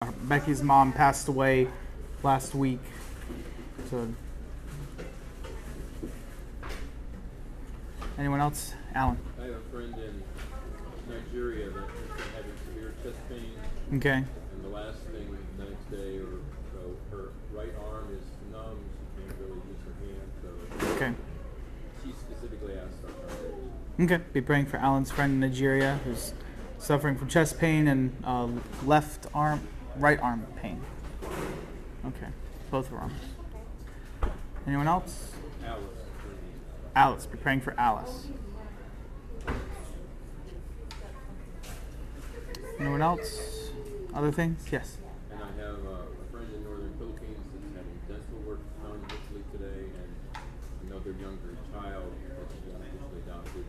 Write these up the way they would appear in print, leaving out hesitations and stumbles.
Becky's mom passed away last week. So, anyone else? Alan. I have a friend in Nigeria that has been having severe chest pain. Okay. And the last thing the next day or so, her right arm is numb. She can't really use her hand. So Okay. she specifically asked our congregation. Okay. Be praying for Alan's friend in Nigeria who's suffering from chest pain and right arm pain. Okay. Both arms. Anyone else? Alice. Alice. Be praying for Alice. Anyone else? Other things? Yes. And I have a friend in northern Philippines that's having dental work done hopefully today, and another younger child that she unofficially adopted,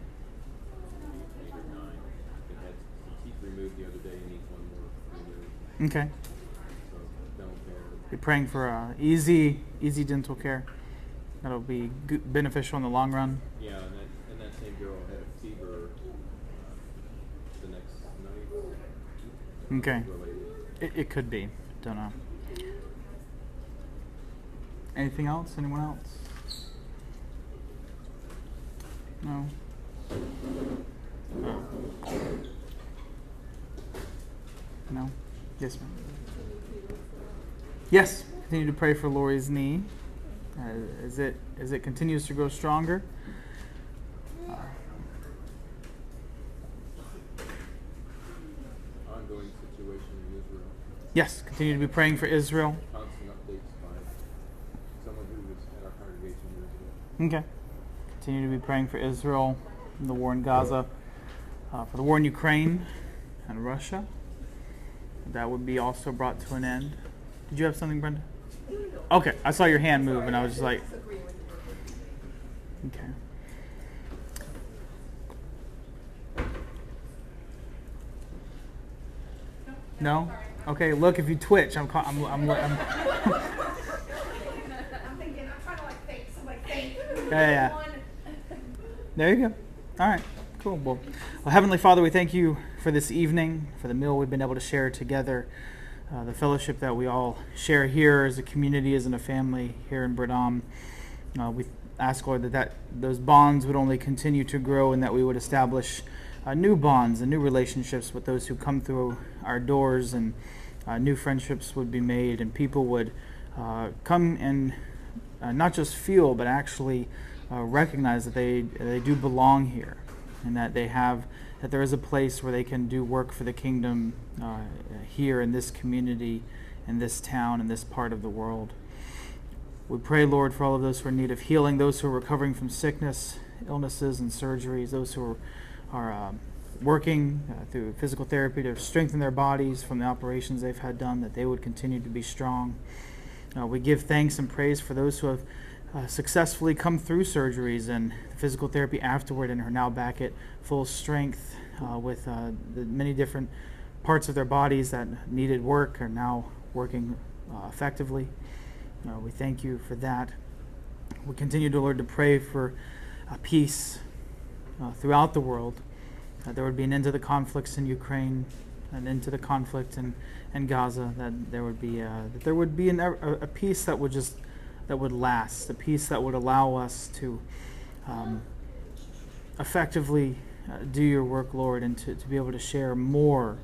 maybe 8 or 9, that had some teeth removed the other day and needs one more removed. Okay. So dental care. Be praying for easy dental care. That'll be beneficial in the long run. Yeah, and that same girl had a fever the next night. Okay. Related. It could be. Don't know. Anything else? Anyone else? No. No. Yes, ma'am. Yes. Continue to pray for Lori's knee as it continues to grow stronger. Ongoing situation in Israel. Yes. Continue to be praying for Israel. Constant updates by someone who was at our congregation in Israel. Okay. Continue to be praying for Israel, the war in Gaza, for the war in Ukraine and Russia. That would be also brought to an end. Did you have something, Brenda? Okay. I saw your hand move, and I was just like, okay. No? Okay. Look, if you twitch, I'm I'm thinking, I'm trying to think, somebody think. Yeah. There you go. All right. Cool. Well, Heavenly Father, we thank you for this evening, for the meal we've been able to share together, the fellowship that we all share here as a community, as in a family here in Bradam. We ask, Lord, that those bonds would only continue to grow and that we would establish new bonds and new relationships with those who come through our doors, and new friendships would be made, and people would come and not just feel, but actually recognize that they do belong here, and that that there is a place where they can do work for the kingdom here in this community, in this town, in this part of the world. We pray, Lord, for all of those who are in need of healing, those who are recovering from sickness, illnesses, and surgeries, those who are working through physical therapy to strengthen their bodies from the operations they've had done, that they would continue to be strong. We give thanks and praise for those who have successfully come through surgeries and physical therapy afterward and are now back at full strength with the many different parts of their bodies that needed work are now working effectively. We thank you for that. We continue, Lord, to pray for peace throughout the world, that there would be an end to the conflicts in Ukraine, an end to the conflict in Gaza, that there would be a peace that would last, a peace that would allow us to effectively do your work, Lord, and to be able to share more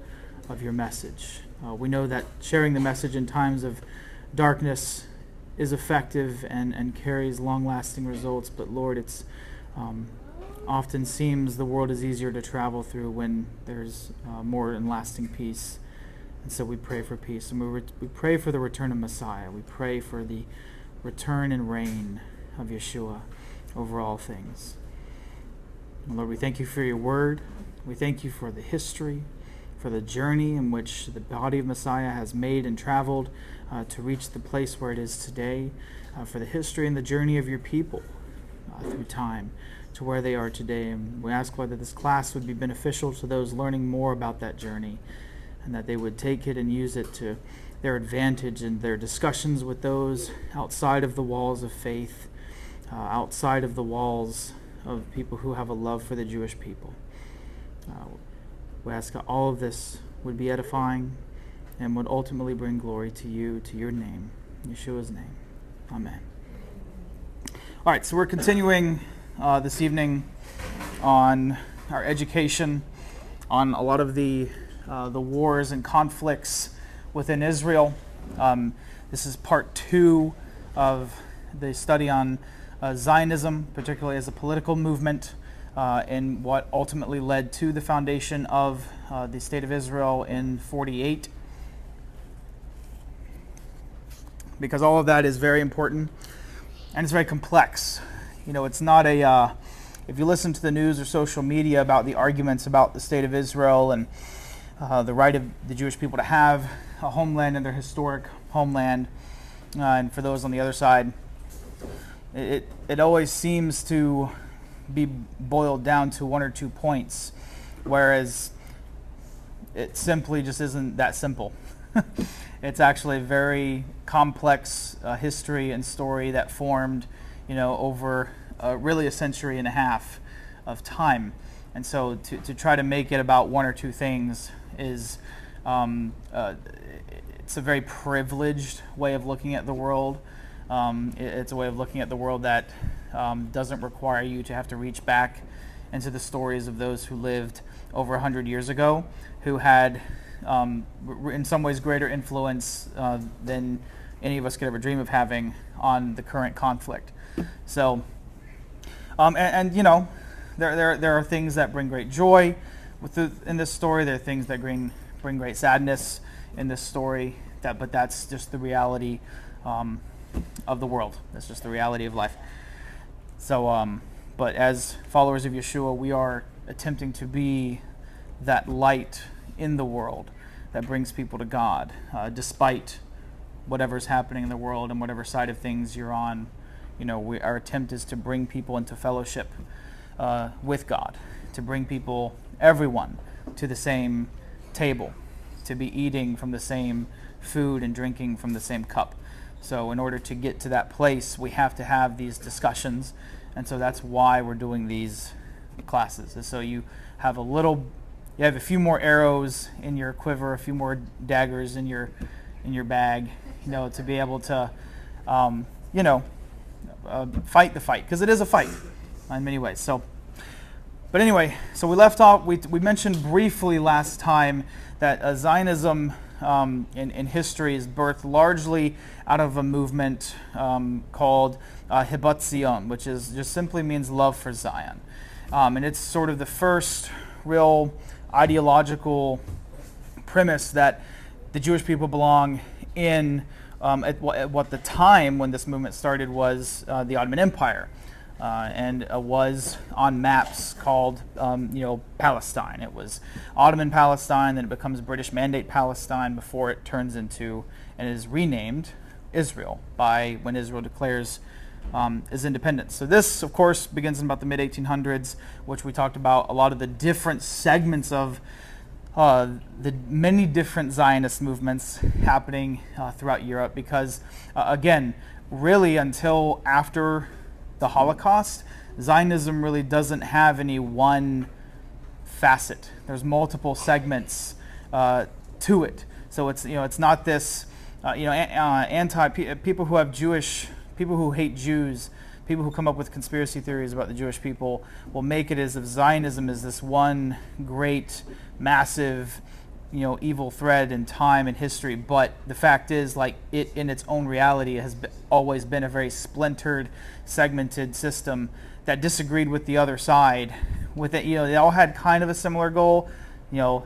of your message. We know that sharing the message in times of darkness is effective and carries long-lasting results, but Lord, it's often seems the world is easier to travel through when there's more and lasting peace. And so we pray for peace, and we pray for the return of Messiah. We pray for the return and reign of Yeshua over all things. And Lord, we thank you for your word. We thank you for the history, for the journey in which the body of Messiah has made and traveled to reach the place where it is today, for the history and the journey of your people through time to where they are today. And we ask, Lord, that this class would be beneficial to those learning more about that journey, and that they would take it and use it to their advantage in their discussions with those outside of the walls of faith, outside of the walls of people who have a love for the Jewish people. We ask that all of this would be edifying and would ultimately bring glory to you, to your name, in Yeshua's name. Amen. All right, so we're continuing this evening on our education on a lot of the wars and conflicts within Israel. This is part 2 of the study on Zionism, particularly as a political movement, and what ultimately led to the foundation of the State of Israel in 48. Because all of that is very important, and it's very complex. You know, it's not if you listen to the news or social media about the arguments about the State of Israel and the right of the Jewish people to have a homeland in their historic homeland, and for those on the other side, it always seems to be boiled down to 1 or 2 points, whereas it simply just isn't that simple. It's actually a very complex history and story that formed, over really a century and a half of time. And so to try to make it about 1 or 2 things is, it's a very privileged way of looking at the world. It's a way of looking at the world that doesn't require you to have to reach back into the stories of those who lived over 100 years ago, who had in some ways greater influence than any of us could ever dream of having on the current conflict. So, there are things that bring great joy in this story. There are things that bring great sadness in this story. But that's just the reality of the world. That's just the reality of life. So, but as followers of Yeshua, we are attempting to be that light in the world that brings people to God, despite whatever's happening in the world and whatever side of things you're on. Our attempt is to bring people into fellowship with God, to bring everyone, to the same table, to be eating from the same food and drinking from the same cup. So in order to get to that place, we have to have these discussions, and so that's why we're doing these classes. And so you have a few more arrows in your quiver, a few more daggers in your bag, to be able to, fight the fight, because it is a fight in many ways. So, but anyway, so we left off. We mentioned briefly last time that Zionism in history is birthed largely out of a movement called Hibat Zion, which just simply means love for Zion, and it's sort of the first real ideological premise that the Jewish people belong in at what the time when this movement started was the Ottoman Empire, and was on maps called Palestine. It was Ottoman Palestine, then it becomes British Mandate Palestine before it turns into and is renamed Israel when Israel declares its independence. So this, of course, begins in about the mid-1800s, which we talked about a lot of the different segments of the many different Zionist movements happening throughout Europe, because, again, really until after the Holocaust, Zionism really doesn't have any one facet. There's multiple segments to it. So it's not this people who have people who hate Jews, people who come up with conspiracy theories about the Jewish people will make it as if Zionism is this one great, massive, evil thread in time and history. But the fact is, it in its own reality has always been a very splintered, segmented system that disagreed with the other side. With it, they all had kind of a similar goal,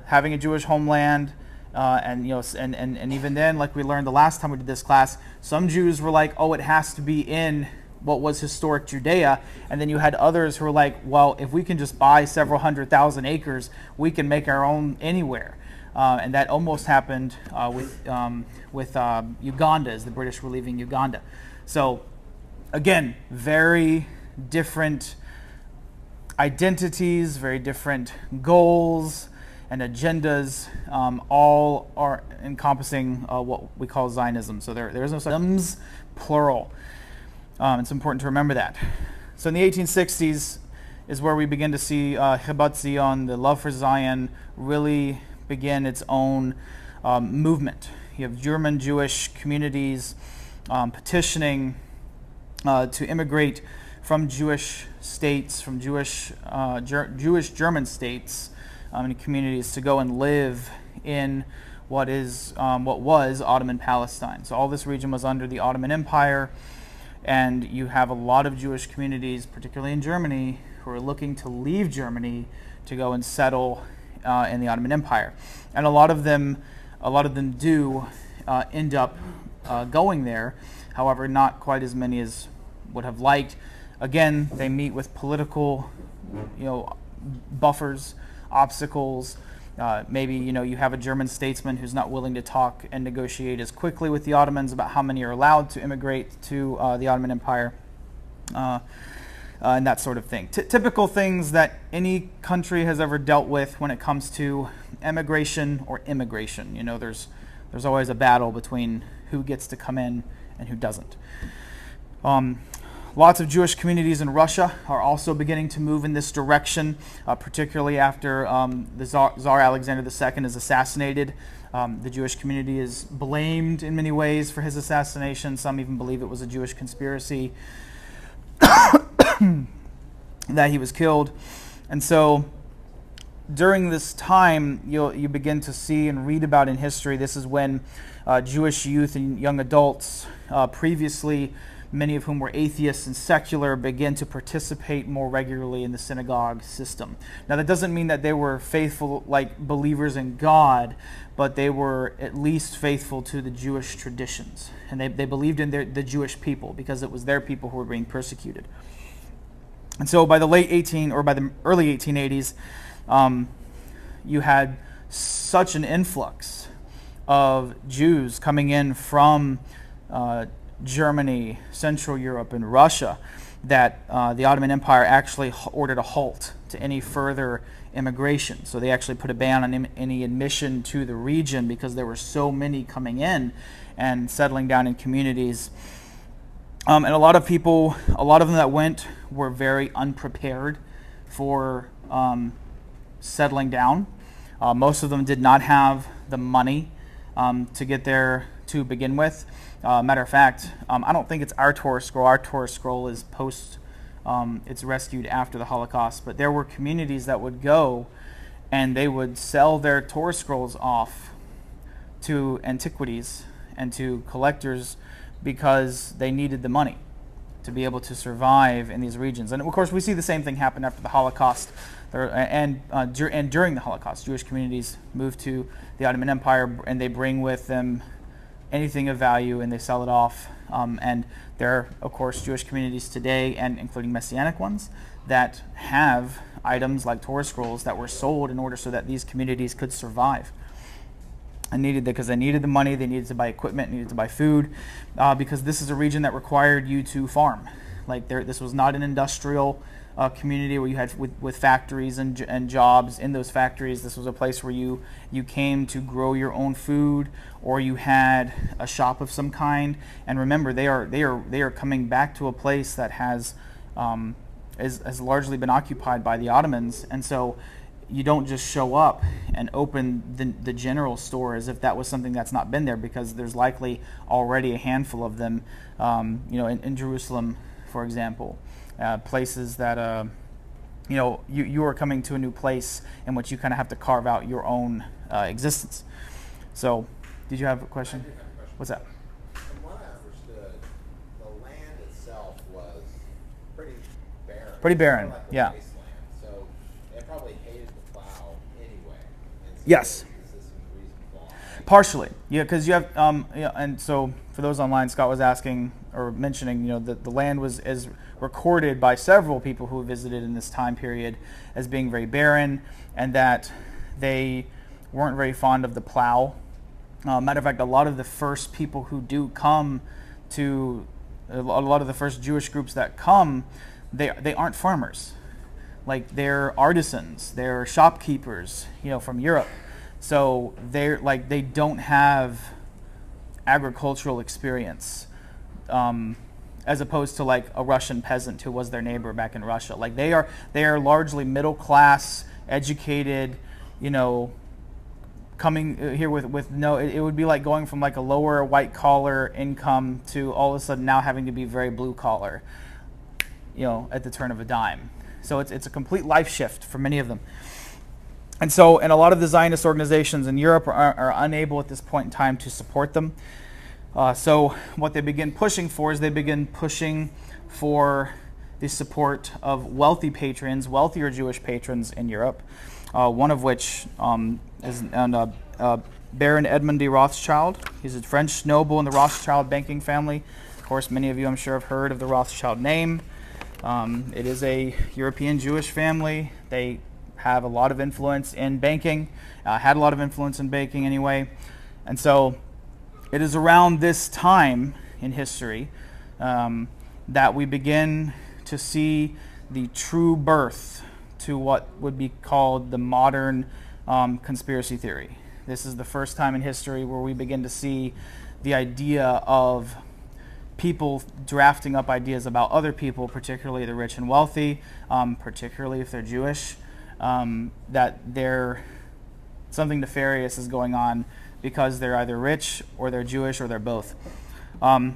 having a Jewish homeland. And even then, like we learned the last time we did this class, some Jews were like, oh, it has to be in what was historic Judea, and then you had others who were like, well, if we can just buy several 100,000 acres, we can make our own anywhere. And that almost happened with Uganda, as the British were leaving Uganda. So again, very different identities, very different goals and agendas, all are encompassing what we call Zionism. So there is no such plural. It's important to remember that. So in the 1860s is where we begin to see Hibat Zion, the love for Zion, really begin its own movement. You have German Jewish communities petitioning to immigrate from Jewish states, from Jewish German states and communities to go and live in what was Ottoman Palestine. So all this region was under the Ottoman Empire, and you have a lot of Jewish communities, particularly in Germany, who are looking to leave Germany to go and settle in the Ottoman Empire. And a lot of them do end up going there. However, not quite as many as would have liked. Again, they meet with political, buffers, obstacles. Maybe you have a German statesman who's not willing to talk and negotiate as quickly with the Ottomans about how many are allowed to immigrate to the Ottoman Empire, and that sort of thing. Typical things that any country has ever dealt with when it comes to emigration or immigration. There's always a battle between who gets to come in and who doesn't. Lots of Jewish communities in Russia are also beginning to move in this direction, particularly after the Tsar Alexander II is assassinated. The Jewish community is blamed in many ways for his assassination. Some even believe it was a Jewish conspiracy that he was killed. And so during this time, you begin to see and read about in history, this is when Jewish youth and young adults, previously many of whom were atheists and secular, begin to participate more regularly in the synagogue system. Now, that doesn't mean that they were faithful, like believers in God, but they were at least faithful to the Jewish traditions. And they believed in the Jewish people because it was their people who were being persecuted. And so by the by the early 1880s, you had such an influx of Jews coming in from Germany, Central Europe, and Russia that the Ottoman Empire actually ordered a halt to any further immigration. So they actually put a ban on any admission to the region because there were so many coming in and settling down in communities. And a lot of them that went were very unprepared for settling down. Most of them did not have the money to get there to begin with. Matter of fact, I don't think it's our Torah scroll. Our Torah scroll is it's rescued after the Holocaust. But there were communities that would go and they would sell their Torah scrolls off to antiquities and to collectors because they needed the money to be able to survive in these regions. And of course, we see the same thing happen after the Holocaust and during the Holocaust. Jewish communities move to the Ottoman Empire and they bring with them anything of value and they sell it off. And there are, of course, Jewish communities today, and including Messianic ones, that have items like Torah scrolls that were sold in order so that these communities could survive. Because they needed the money, they needed to buy equipment, needed to buy food, because this is a region that required you to farm. This was not an industrial community where you had with factories and jobs in those factories. This was a place where you came to grow your own food, or you had a shop of some kind. And remember, they are coming back to a place that has largely been occupied by the Ottomans, and so you don't just show up and open the general store as if that was something that's not been there, because there's likely already a handful of them, in Jerusalem, for example, places that you are coming to a new place in which you kind of have to carve out your own existence. So, did you have a question? I do have a question. What's that? From what I understood, the land itself was pretty barren. Pretty barren, Sort of like a yeah. wasteland. So it probably hated the plow anyway. And so Yes. Is this a reason why? Partially, yeah, because you have, and so for those online, Scott was asking or mentioning, that the land is recorded by several people who visited in this time period as being very barren, and that they weren't very fond of the plow. Matter of fact, a lot of the first people who do come to, a lot of the first Jewish groups that come, they aren't farmers. Like, they're artisans, they're shopkeepers, from Europe. So they don't have agricultural experience, as opposed to like a Russian peasant who was their neighbor back in Russia. Like, they are largely middle class, educated, coming here with no, it would be like going from like a lower white collar income to all of a sudden now having to be very blue collar, at the turn of a dime. So it's a complete life shift for many of them. And a lot of the Zionist organizations in Europe are unable at this point in time to support them. So what they begin pushing for is they begin pushing for the support of wealthier Jewish patrons in Europe, one of which is Baron Edmund de Rothschild. He's a French noble in the Rothschild banking family. Of course, many of you, I'm sure, have heard of the Rothschild name. It is a European Jewish family. They have a lot of influence in banking, had a lot of influence in banking anyway. And so it is around this time in history that we begin to see the true birth to what would be called the modern conspiracy theory. This is the first time in history where we begin to see the idea of people drafting up ideas about other people, particularly the rich and wealthy, particularly if they're Jewish, that something nefarious is going on because they're either rich or they're Jewish or they're both. So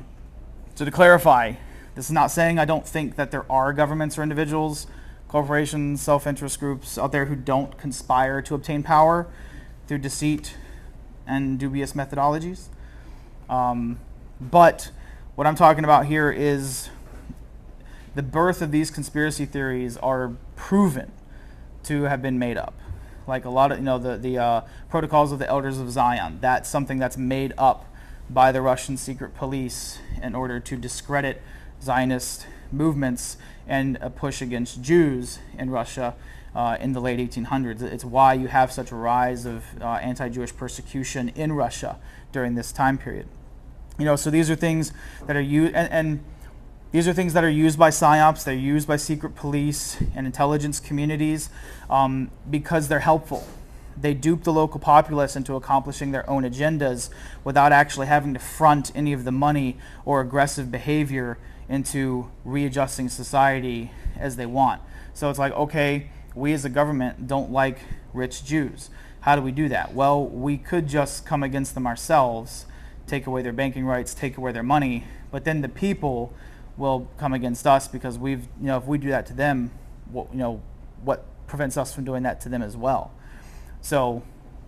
to clarify, this is not saying I don't think that there are governments or individuals, corporations, self-interest groups out there who don't conspire to obtain power through deceit and dubious methodologies. But what I'm talking about here is the birth of these conspiracy theories are proven to have been made up. Like a lot of, the Protocols of the Elders of Zion, that's something that's made up by the Russian secret police in order to discredit Zionist movements and a push against Jews in Russia in the late 1800s. It's why you have such a rise of anti-Jewish persecution in Russia during this time period. So these are things that are used, and these are things that are used by PSYOPs, they're used by secret police and intelligence communities because they're helpful. They dupe the local populace into accomplishing their own agendas without actually having to front any of the money or aggressive behavior into readjusting society as they want. So it's like, okay, we as a government don't like rich Jews. How do we do that? Well, we could just come against them ourselves, take away their banking rights, take away their money, but then the people will come against us because if we do that to them, what prevents us from doing that to them as well? So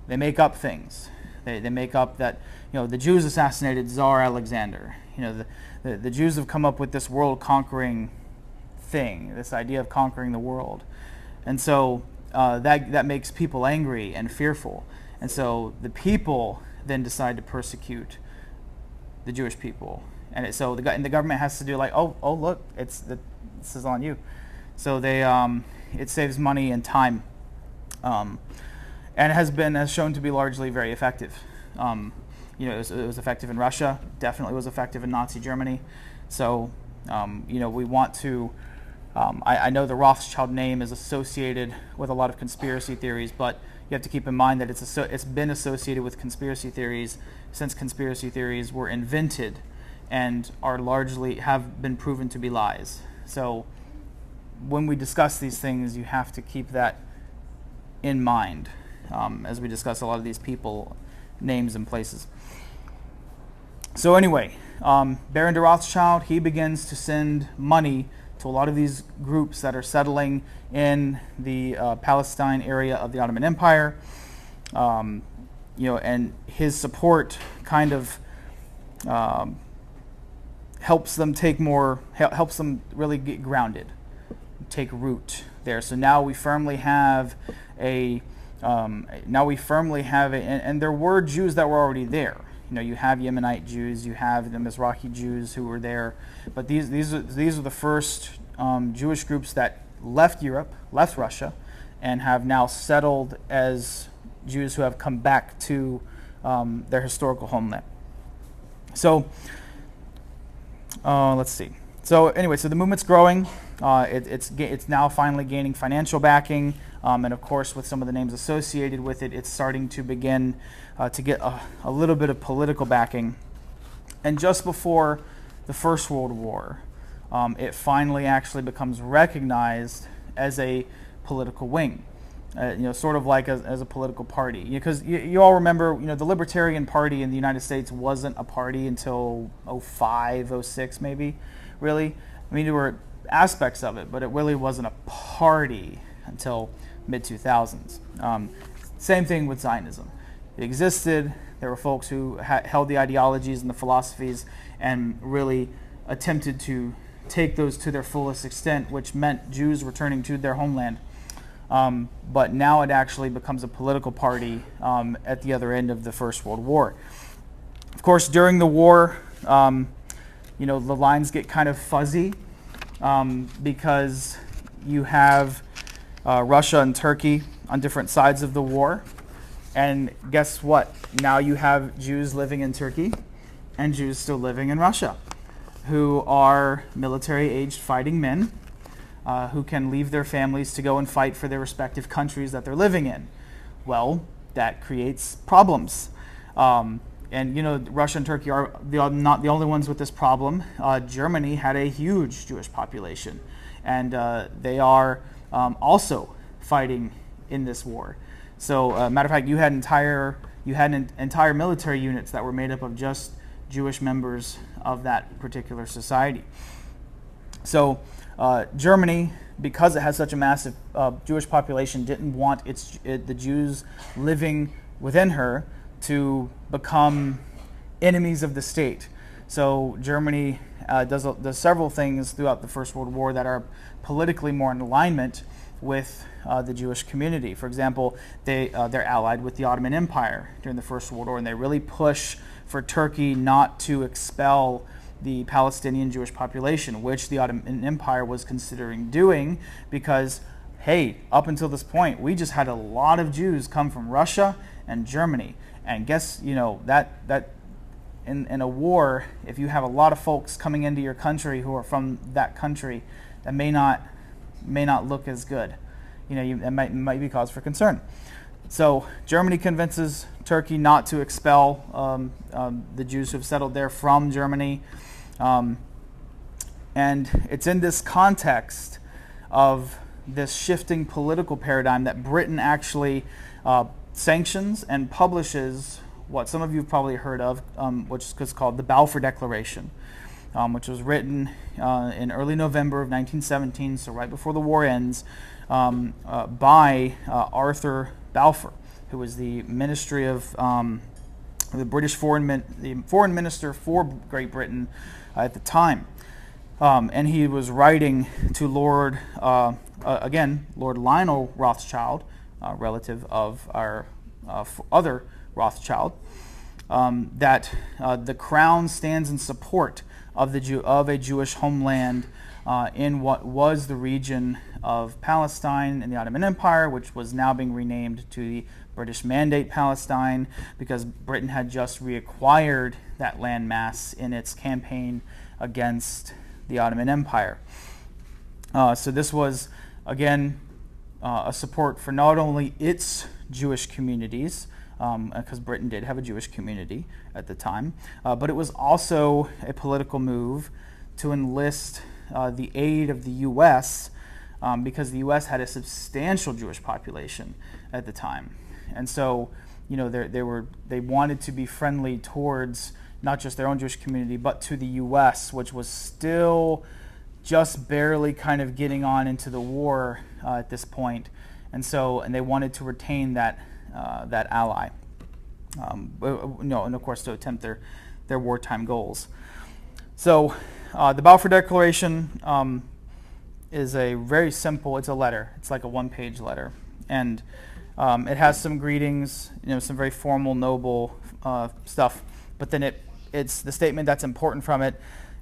they make up things. They make up that the Jews assassinated Tsar Alexander. The Jews have come up with this world conquering thing, this idea of conquering the world, and so that makes people angry and fearful, and so the people then decide to persecute the Jewish people, and the government has to do like, oh look, this is on you, so they it saves money and time, and has shown to be largely very effective. It was effective in Russia, definitely was effective in Nazi Germany. So, we want to, I know the Rothschild name is associated with a lot of conspiracy theories, but you have to keep in mind that it's been associated with conspiracy theories since conspiracy theories were invented and have been proven to be lies. So, when we discuss these things, you have to keep that in mind as we discuss a lot of these people, names, and places. So anyway, Baron de Rothschild, he begins to send money to a lot of these groups that are settling in the Palestine area of the Ottoman Empire, and his support kind of helps them really get grounded, take root there. So now we firmly have and there were Jews that were already there. You have Yemenite Jews, you have the Mizrahi Jews who were there, but these are the first Jewish groups that left Europe, left Russia, and have now settled as Jews who have come back to their historical homeland. So let's see. So anyway, so the movement's growing. It's now finally gaining financial backing, and of course, with some of the names associated with it, it's starting to begin to get a little bit of political backing. And just before the First World War, it finally actually becomes recognized as a political wing. sort of like as a political party. Because you all remember, the Libertarian Party in the United States wasn't a party until 05, 06 maybe, really. I mean, there were aspects of it, but it really wasn't a party until mid-2000s. Same thing with Zionism. It existed. There were folks who held the ideologies and the philosophies and really attempted to take those to their fullest extent, which meant Jews returning to their homeland. But now it actually becomes a political party at the other end of the First World War. Of course, during the war, the lines get kind of fuzzy because you have Russia and Turkey on different sides of the war. And guess what? Now you have Jews living in Turkey and Jews still living in Russia, who are military-aged fighting men who can leave their families to go and fight for their respective countries that they're living in. Well, that creates problems. And Russia and Turkey are not the only ones with this problem. Germany had a huge Jewish population, and they are also fighting in this war. So, matter of fact, you had entire military units that were made up of just Jewish members of that particular society. So, Germany, because it has such a massive Jewish population, didn't want the Jews living within her to become enemies of the state. So Germany does several things throughout the First World War that are politically more in alignment with the Jewish community. For example, they're allied with the Ottoman Empire during the First World War, and they really push for Turkey not to expel the Palestinian Jewish population, which the Ottoman Empire was considering doing because, hey, up until this point, we just had a lot of Jews come from Russia and Germany. And guess, that in a war, if you have a lot of folks coming into your country who are from that country, that may not look as good. That might be cause for concern. So Germany convinces Turkey not to expel the Jews who have settled there from Germany. And it's in this context of this shifting political paradigm that Britain actually sanctions and publishes what some of you have probably heard of, which is called the Balfour Declaration, which was written in early November of 1917, so right before the war ends, by Arthur Balfour, who was the Ministry of the British foreign minister for Great Britain at the time, and he was writing to Lord Lionel Rothschild, relative of our other Rothschild, that the crown stands in support of a Jewish homeland in what was the region of Palestine in the Ottoman Empire, which was now being renamed to the British Mandate Palestine, because Britain had just reacquired that landmass in its campaign against the Ottoman Empire. So this was, again, a support for not only its Jewish communities, because Britain did have a Jewish community at the time, but it was also a political move to enlist the aid of the U.S., because the U.S. had a substantial Jewish population at the time. And so, they wanted to be friendly towards not just their own Jewish community, but to the U.S., which was still just barely kind of getting on into the war at this point. And they wanted to retain that ally, and of course to attempt their wartime goals. So the Balfour Declaration is a very simple, it's a letter. It's like a one-page letter. And it has some greetings, some very formal, noble stuff. But then it's the statement that's important from it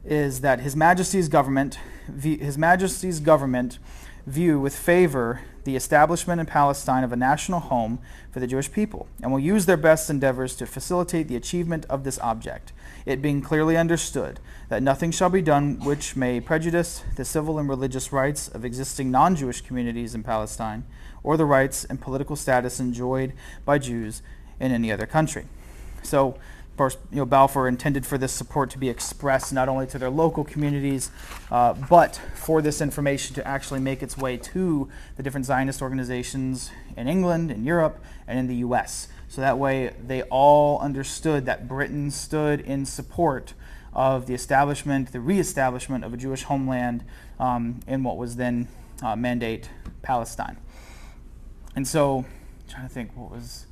is that His Majesty's government view with favor the establishment in Palestine of a national home for the Jewish people, and will use their best endeavors to facilitate the achievement of this object, it being clearly understood that nothing shall be done which may prejudice the civil and religious rights of existing non-Jewish communities in Palestine, or the rights and political status enjoyed by Jews in any other country. So course, Balfour intended for this support to be expressed not only to their local communities, but for this information to actually make its way to the different Zionist organizations in England, in Europe, and in the U.S. So that way they all understood that Britain stood in support of the reestablishment of a Jewish homeland in what was then Mandate Palestine. And so, I'm trying to think there's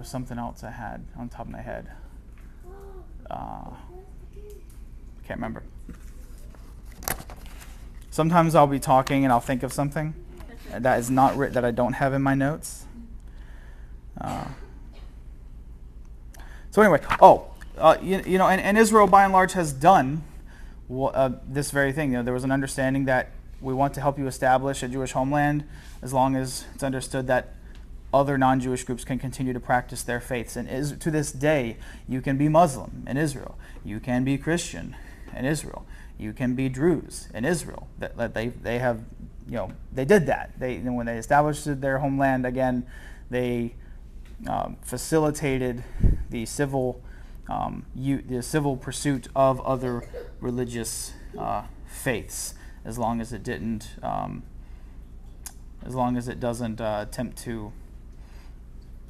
something else I had on top of my head. Can't remember. Sometimes I'll be talking and I'll think of something that is not that I don't have in my notes. So anyway, and Israel by and large has done this very thing. There was an understanding that we want to help you establish a Jewish homeland as long as it's understood that other non-Jewish groups can continue to practice their faiths. And to this day, you can be Muslim in Israel. You can be Christian in Israel. You can be Druze in Israel. That they have, they did that. When they established their homeland again, they facilitated the civil pursuit of other religious faiths, as long as it doesn't attempt to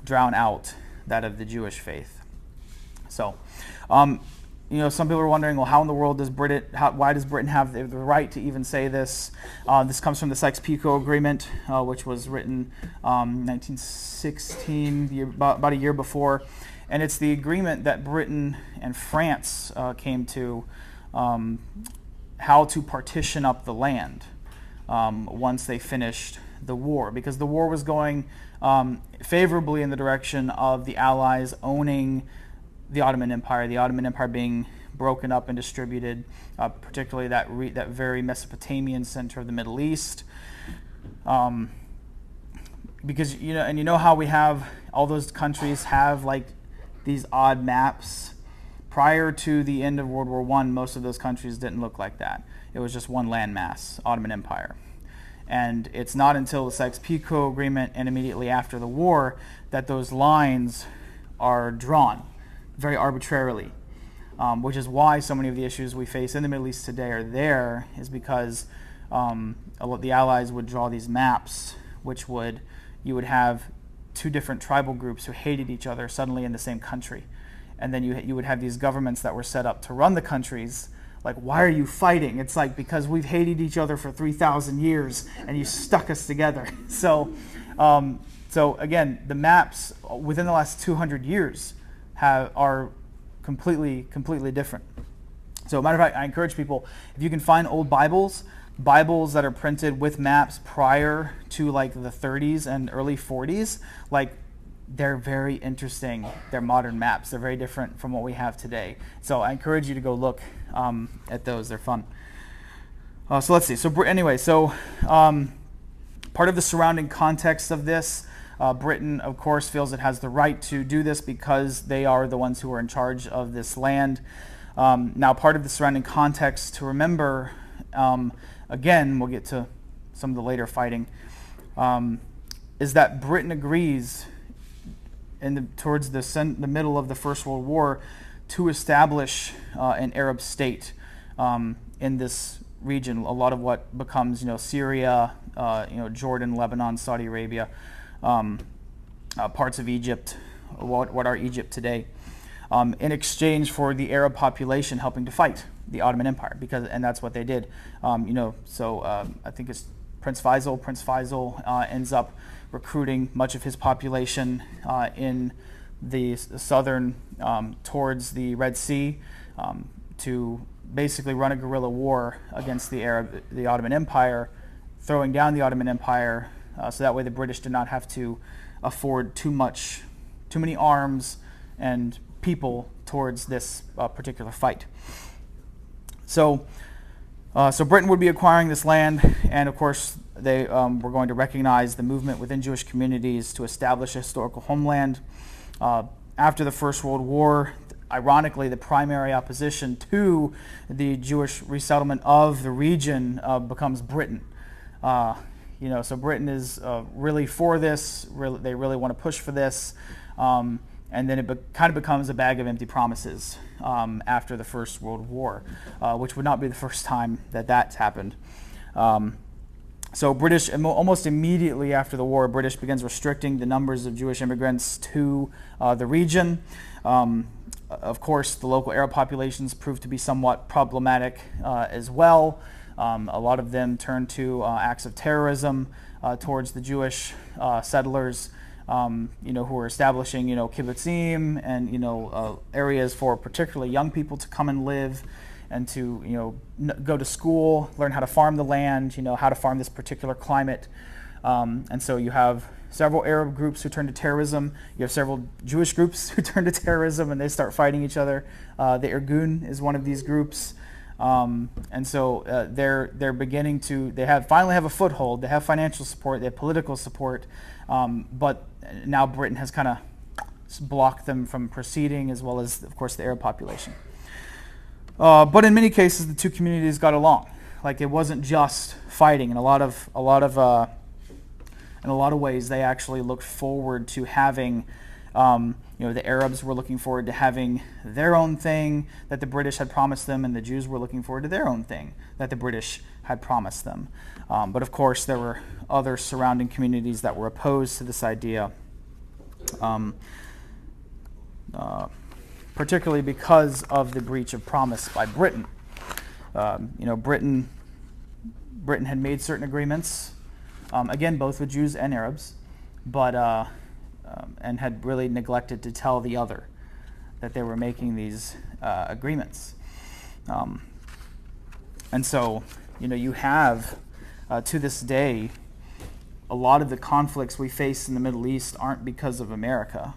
drown out that of the Jewish faith. So, some people are wondering, well, how in the world does why does Britain have the right to even say this? This comes from the Sykes-Picot Agreement, which was written 1916, about a year before, and it's the agreement that Britain and France came to, how to partition up the land once they finished the war, because the war was going favorably in the direction of the Allies owning the Ottoman Empire being broken up and distributed, particularly that very Mesopotamian center of the Middle East. Because how we have all those countries have like these odd maps. Prior to the end of World War I, most of those countries didn't look like that. It was just one landmass, Ottoman Empire. And it's not until the Sykes-Picot Agreement and immediately after the war that those lines are drawn very arbitrarily, which is why so many of the issues we face in the Middle East today are there, is because the Allies would draw these maps, you would have two different tribal groups who hated each other suddenly in the same country. And then you would have these governments that were set up to run the countries. Like, why are you fighting? It's like, because we've hated each other for 3,000 years and you stuck us together. So again, the maps within the last 200 years are completely different. So matter of fact, I encourage people, if you can find old Bibles that are printed with maps prior to like the 30s and early 40s, like, they're very interesting. They're modern maps. They're very different from what we have today. So I encourage you to go look at those. They're fun. So let's see. So part of the surrounding context of this, Britain, of course, feels it has the right to do this because they are the ones who are in charge of this land. Now, part of the surrounding context to remember, again, we'll get to some of the later fighting, is that Britain agrees towards the middle of the First World War to establish an Arab state in this region. A lot of what becomes, Syria, Jordan, Lebanon, Saudi Arabia, parts of Egypt, what are Egypt today, in exchange for the Arab population helping to fight the Ottoman Empire, and that's what they did. I think it's Prince Faisal. Prince Faisal ends up recruiting much of his population in the southern towards the Red Sea to basically run a guerrilla war against the Ottoman Empire, throwing down the Ottoman Empire, so that way the British did not have to afford too many arms and people towards this particular fight. So Britain would be acquiring this land, and of course they were going to recognize the movement within Jewish communities to establish a historical homeland. After the First World War, ironically, the primary opposition to the Jewish resettlement of the region becomes Britain. So Britain is really for this. They really want to push for this. and then it kind of becomes a bag of empty promises after the First World War, which would not be the first time that that's happened. So British, almost immediately after the war, British begins restricting the numbers of Jewish immigrants to the region. Of course, the local Arab populations proved to be somewhat problematic as well. A lot of them turned to acts of terrorism towards the Jewish settlers, who were establishing, kibbutzim and, areas for particularly young people to come and live and to, go to school, learn how to farm the land, how to farm this particular climate. And so you have several Arab groups who turn to terrorism. You have several Jewish groups who turn to terrorism and they start fighting each other. The Irgun is one of these groups. And so they're beginning to, finally have a foothold. They have financial support, they have political support, but now Britain has kind of blocked them from proceeding, as well as, of course, the Arab population. But in many cases, the two communities got along. Like, it wasn't just fighting. In a lot of ways, they actually looked forward to having. The Arabs were looking forward to having their own thing that the British had promised them, and the Jews were looking forward to their own thing that the British had promised them. But of course, there were other surrounding communities that were opposed to this idea, particularly because of the breach of promise by Britain. Britain had made certain agreements, again, both with Jews and Arabs, but and had really neglected to tell the other that they were making these agreements. And so, you have, to this day, a lot of the conflicts we face in the Middle East aren't because of America,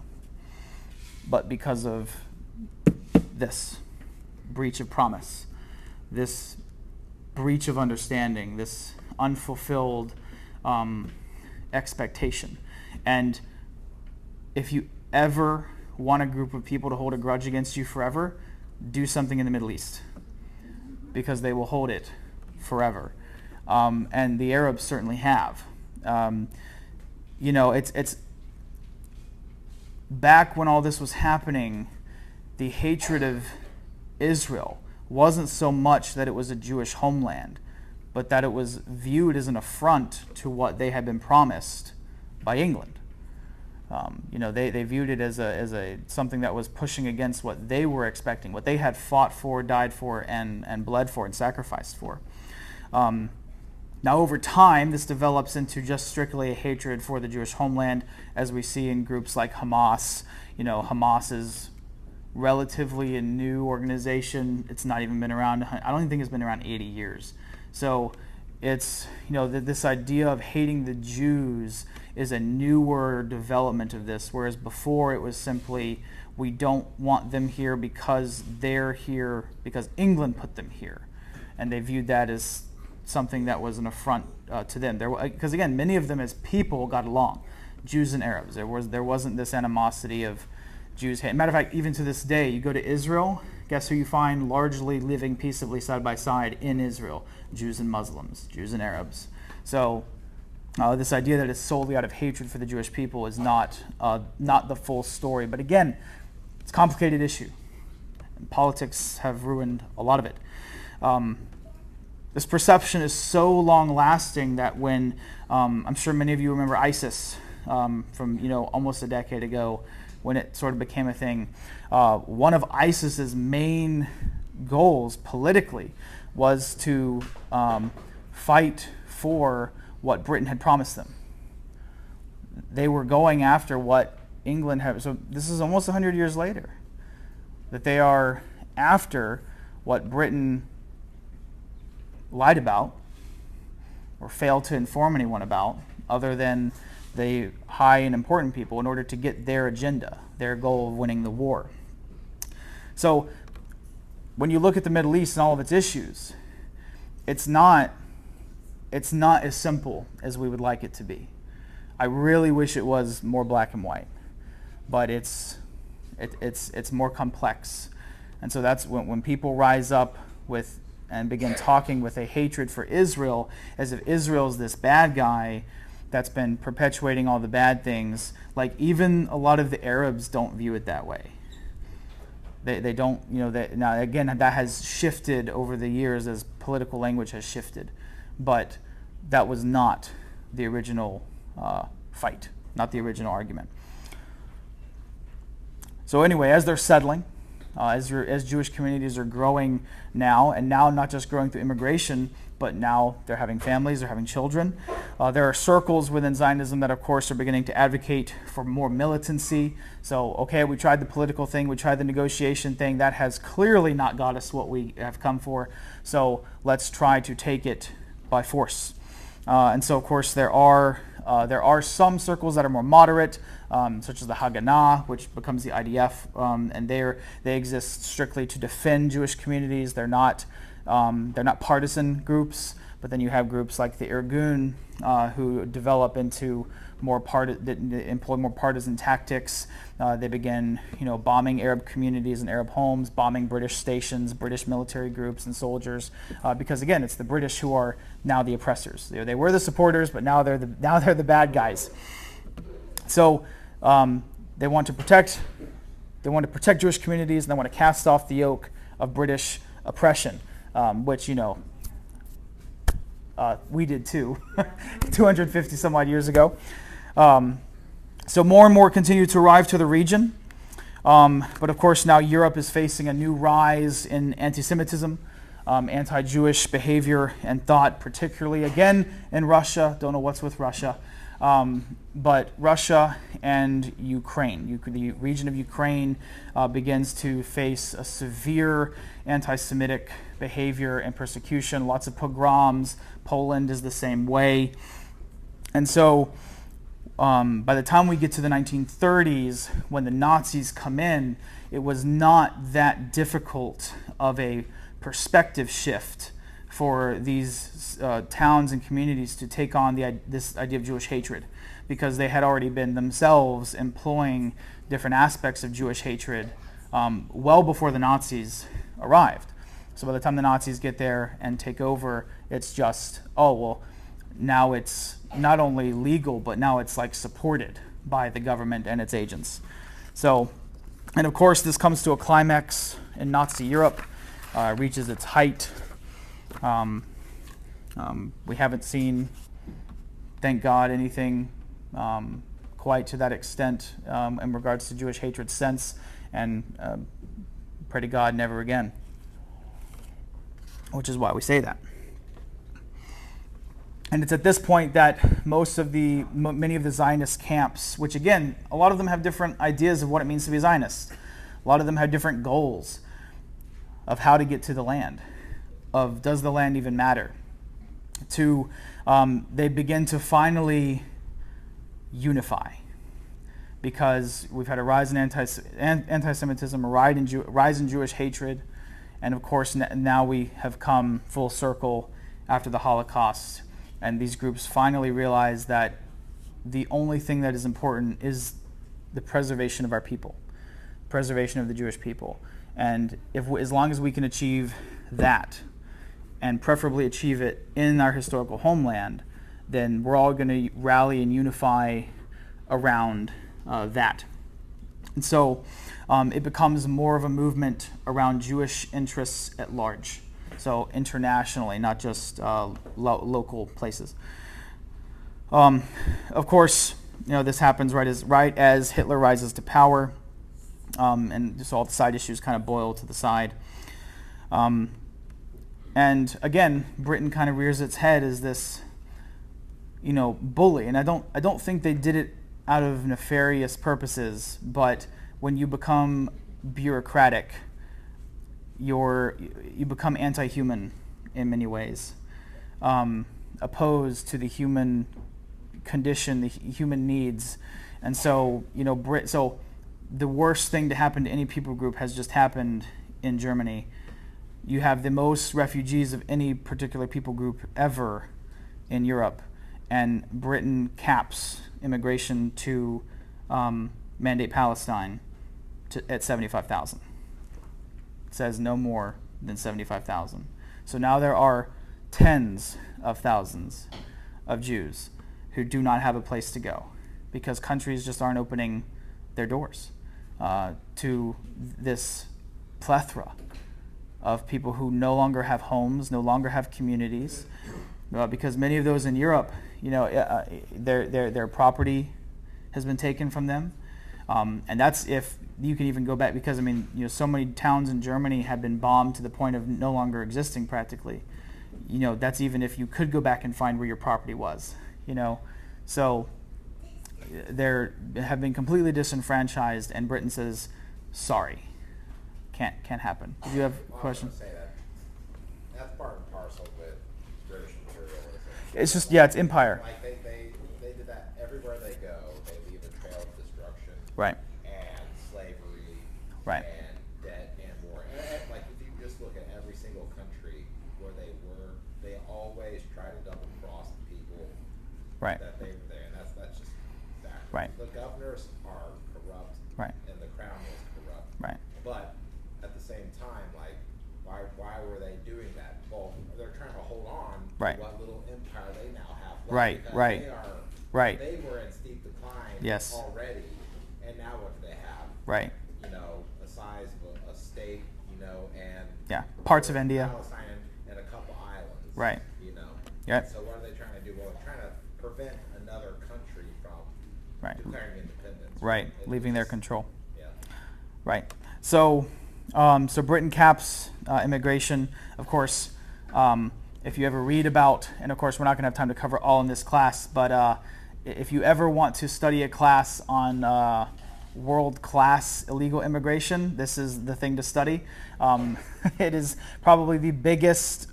but because of this breach of promise, this breach of understanding, this unfulfilled expectation. And if you ever want a group of people to hold a grudge against you forever, do something in the Middle East, because they will hold it forever. And the Arabs certainly have. It's back when all this was happening, the hatred of Israel wasn't so much that it was a Jewish homeland, but that it was viewed as an affront to what they had been promised by England. They viewed it as a something that was pushing against what they were expecting, what they had fought for, died for, and bled for, and sacrificed for. Now, over time, this develops into just strictly a hatred for the Jewish homeland, as we see in groups like Hamas. Hamas is relatively a new organization. It's not even been around. I don't even think it's been around 80 years. So it's, this idea of hating the Jews is a newer development of this, whereas before it was simply, we don't want them here because they're here because England put them here. And they viewed that as something that was an affront to them. Because again, many of them as people got along, Jews and Arabs. There wasn't this animosity of Jews hate. Matter of fact, even to this day, you go to Israel, guess who you find largely living peaceably side by side in Israel? Jews and Muslims, Jews and Arabs. So this idea that it's solely out of hatred for the Jewish people is not the full story. But again, it's a complicated issue. And politics have ruined a lot of it. This perception is so long-lasting that when, I'm sure many of you remember ISIS from almost a decade ago, when it sort of became a thing. One of ISIS's main goals politically was to fight for what Britain had promised them. They were going after what England had. So this is almost 100 years later, that they are after what Britain lied about or failed to inform anyone about, other than the high and important people, in order to get their agenda, their goal of winning the war. So when you look at the Middle East and all of its issues, it's not as simple as we would like it to be. I really wish it was more black and white, but it's more complex. And so that's when people rise up with and begin talking with a hatred for Israel, as if Israel's this bad guy, that's been perpetuating all the bad things. Like, even a lot of the Arabs don't view it that way. They don't, now again, that has shifted over the years as political language has shifted. But that was not the original fight, not the original argument. So anyway, as they're settling, as Jewish communities are growing now, and now not just growing through immigration, but now they're having families, they're having children. There are circles within Zionism that, of course, are beginning to advocate for more militancy. So, okay, we tried the political thing, we tried the negotiation thing. That has clearly not got us what we have come for. So let's try to take it by force. And so, of course, there are some circles that are more moderate, such as the Haganah, which becomes the IDF, and they exist strictly to defend Jewish communities. They're not partisan groups, but then you have groups like the Irgun, who develop into employ more partisan tactics. They begin, bombing Arab communities and Arab homes, bombing British stations, British military groups and soldiers, because again, it's the British who are now the oppressors. They were the supporters, but now they're the bad guys. So they want to protect Jewish communities, and they want to cast off the yoke of British oppression, which we did too, 250 some odd years ago. So more and more continue to arrive to the region. But of course now Europe is facing a new rise in anti-Semitism, anti-Jewish behavior and thought, particularly again in Russia. Don't know what's with Russia. But Russia and Ukraine, the region of Ukraine begins to face a severe anti-Semitic behavior and persecution, lots of pogroms. Poland is the same way. And so by the time we get to the 1930s, when the Nazis come in, it was not that difficult of a perspective shift for these towns and communities to take on this idea of Jewish hatred, because they had already been themselves employing different aspects of Jewish hatred well before the Nazis arrived. So by the time the Nazis get there and take over, it's just, now it's not only legal, but now it's like supported by the government and its agents. So, and of course this comes to a climax in Nazi Europe, reaches its height. We haven't seen, thank God, anything quite to that extent in regards to Jewish hatred since, and pray to God never again, which is why we say that. And it's at this point that many of the Zionist camps, which again, a lot of them have different ideas of what it means to be a Zionist. A lot of them have different goals of how to get to the land, of does the land even matter. They begin to finally unify, because we've had a rise in anti-Semitism, a rise in Jewish hatred, and of course now we have come full circle after the Holocaust. And these groups finally realize that the only thing that is important is the preservation of our people, preservation of the Jewish people. And as long as we can achieve that, and preferably achieve it in our historical homeland, then we're all going to rally and unify around that. And so it becomes more of a movement around Jewish interests at large. So internationally, not just local places. Of course, this happens right as Hitler rises to power, and just all the side issues kind of boil to the side. And again, Britain kind of rears its head as this, bully. And I don't think they did it out of nefarious purposes, but when you become bureaucratic, you become anti-human in many ways, opposed to the human condition, the human needs. And so, so the worst thing to happen to any people group has just happened in Germany. You have the most refugees of any particular people group ever in Europe, and Britain caps immigration to mandate Palestine at 75,000. Says no more than 75,000. So now there are tens of thousands of Jews who do not have a place to go because countries just aren't opening their doors to this plethora of people who no longer have homes, no longer have communities, because many of those in Europe, their property has been taken from them, and that's if you can even go back, because so many towns in Germany have been bombed to the point of no longer existing practically. That's even if you could go back and find where your property was. So they have been completely disenfranchised, and Britain says, sorry, can't happen. Did you have a question? I was gonna say that's part and parcel with British imperialism. It's just, it's empire. Like they did that everywhere they go. They leave a trail of destruction. Right. And slavery. Right. And debt and war. And like if you just look at every single country where they were, they always try to double cross the people Right. that they were there, and that's just backwards. Right. The governors are corrupt. Right. And the crown is corrupt. Right. But at the same time, like, why were they doing that? Well, they're trying to hold on Right. to what little empire they now have left. Right, Because right, They are, right. They were in steep decline Yes. already, and now what do they have? Right. The size of a state, and Yeah. Parts of India. Palestine and a couple islands. Right. Yep. So what are they trying to do? Well, they're trying to prevent another country from Right. declaring independence. Right. It Leaving their just- control. Yeah. Right. So Britain caps immigration. Of course, if you ever read about, and of course we're not going to have time to cover all in this class, but if you ever want to study a class on world-class illegal immigration, this is the thing to study. It is probably the biggest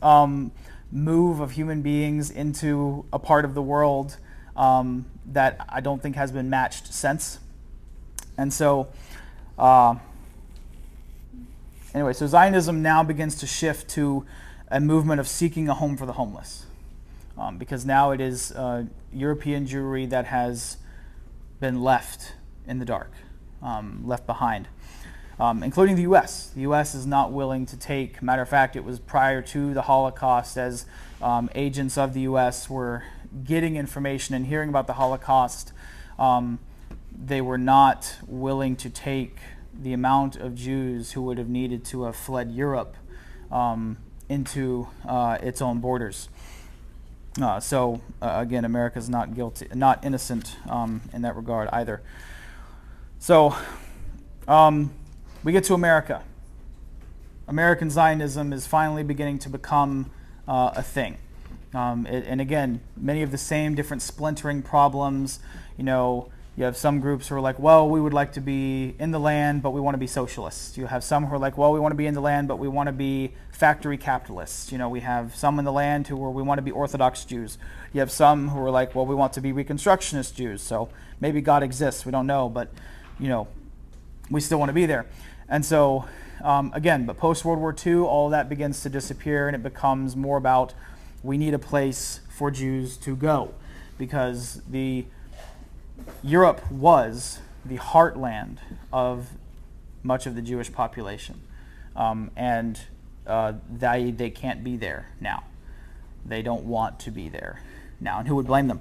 move of human beings into a part of the world that I don't think has been matched since. And so, anyway, so Zionism now begins to shift to a movement of seeking a home for the homeless, because now it is European Jewry that has been left in the dark, left behind, including the U.S. The U.S. is not willing to take. Matter of fact, it was prior to the Holocaust, as agents of the U.S. were getting information and hearing about the Holocaust, they were not willing to take the amount of Jews who would have needed to have fled Europe into its own borders. So again, America's not guilty, not innocent in that regard either. So we get to America. American Zionism is finally beginning to become a thing. And again, many of the same different splintering problems. You have some groups who are like, well, we would like to be in the land, but we want to be socialists. You have some who are like, well, we want to be in the land, but we want to be factory capitalists. We have some in the land who are, we want to be Orthodox Jews. You have some who are like, well, we want to be Reconstructionist Jews. So maybe God exists, we don't know, but we still want to be there. And so, again, but post-World War II, all of that begins to disappear, and it becomes more about we need a place for Jews to go, because Europe was the heartland of much of the Jewish population, and they can't be there now. They don't want to be there now, and who would blame them?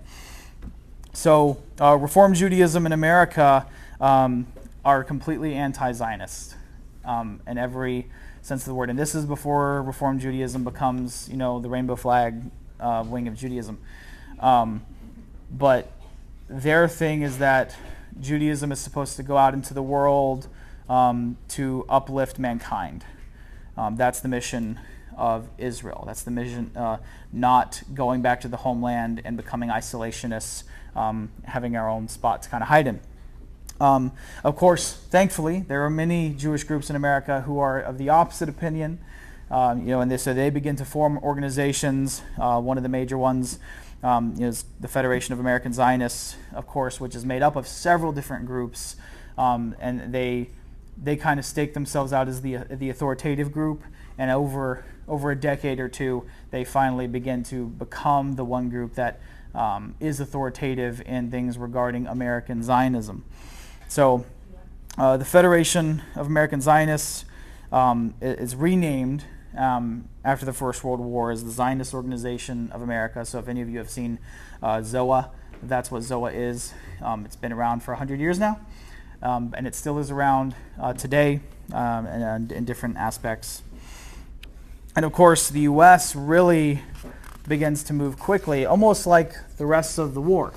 So Reform Judaism in America are completely anti-Zionist in every sense of the word, and this is before Reform Judaism becomes, the rainbow flag wing of Judaism. But their thing is that Judaism is supposed to go out into the world to uplift mankind. That's the mission of Israel. That's the mission, not going back to the homeland and becoming isolationists, having our own spot to kind of hide in. Of course, thankfully, there are many Jewish groups in America who are of the opposite opinion, and so they begin to form organizations. One of the major ones is the Federation of American Zionists, of course, which is made up of several different groups, and they kind of stake themselves out as the authoritative group, and over a decade or two, they finally begin to become the one group that is authoritative in things regarding American Zionism. So the Federation of American Zionists is renamed after the First World War as the Zionist Organization of America. So if any of you have seen ZOA, That's what ZOA is. It's been around for 100 years now, and it still is around today and in different aspects. And of course, the U.S. really begins to move quickly, almost like the rest of the war.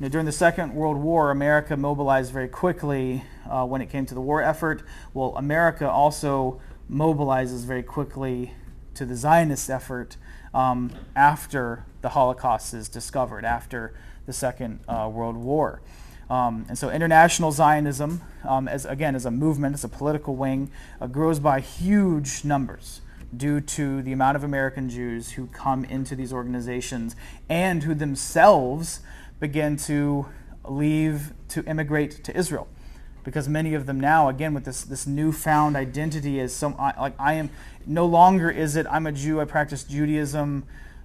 During the Second World War, America mobilized very quickly when it came to the war effort. Well, America also mobilizes very quickly to the Zionist effort after the Holocaust is discovered, after the Second World War. And so international Zionism, as a movement, as a political wing, grows by huge numbers due to the amount of American Jews who come into these organizations and who themselves begin to leave to immigrate to Israel. Because many of them now, again, with this newfound identity as I am, no longer is it I'm a Jew, I practice Judaism,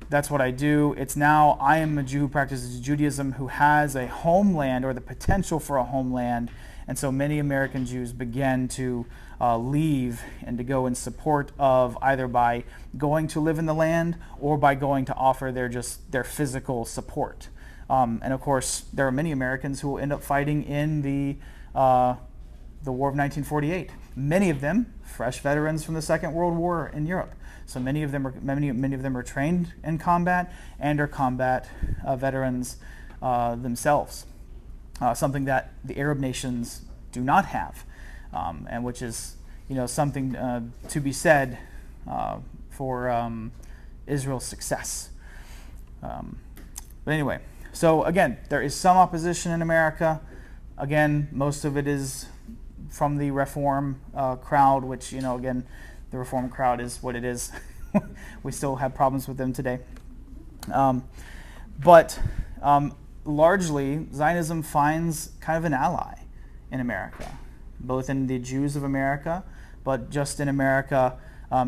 that's what I do. It's now I am a Jew who practices Judaism, who has a homeland or the potential for a homeland. And so many American Jews begin to leave and to go in support of either by going to live in the land or by going to offer their physical support. And of course, there are many Americans who will end up fighting in the War of 1948. Many of them fresh veterans from the Second World War in Europe. So many of them are trained in combat and are combat veterans themselves. Something that the Arab nations do not have, and which is something to be said for Israel's success. But anyway. So again, there is some opposition in America. Again, most of it is from the Reform crowd, which, again, the Reform crowd is what it is. We still have problems with them today. But largely, Zionism finds kind of an ally in America, both in the Jews of America, but just in America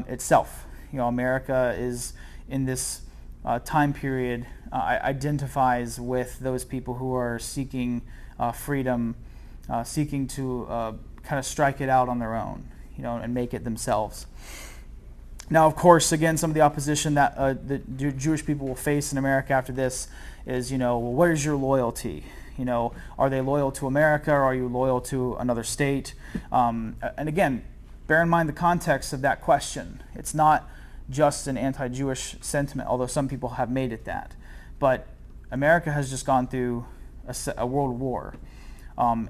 itself. America is in this time period identifies with those people who are seeking freedom, seeking to kind of strike it out on their own, and make it themselves. Now, of course, again, some of the opposition that the Jewish people will face in America after this is, well, where's your loyalty? Are they loyal to America, or are you loyal to another state? And again, bear in mind the context of that question. It's not just an anti-Jewish sentiment, although some people have made it that. But America has just gone through a world war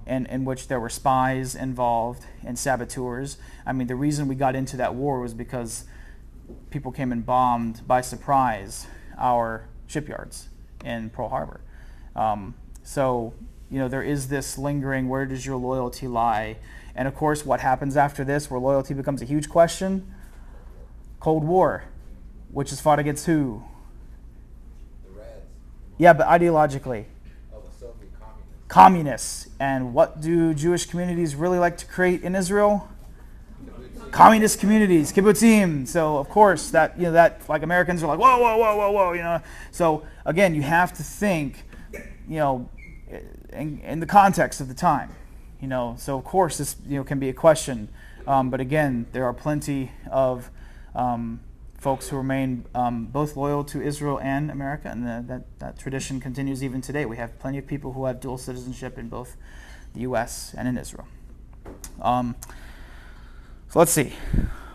in which there were spies involved and saboteurs. I mean, the reason we got into that war was because people came and bombed by surprise our shipyards in Pearl Harbor. So, there is this lingering, where does your loyalty lie? And of course, what happens after this, where loyalty becomes a huge question? Cold War, which is fought against who? The Reds. Yeah, but ideologically. Oh, the Soviet communists. Communists. And what do Jewish communities really like to create in Israel? Communist communities, kibbutzim. So of course that like Americans are like, whoa, whoa, whoa, whoa, whoa, So again, you have to think, in the context of the time, So of course this can be a question, but again, there are plenty of folks who remain both loyal to Israel and America, and that tradition continues even today. We have plenty of people who have dual citizenship in both the U.S. and in Israel. So let's see.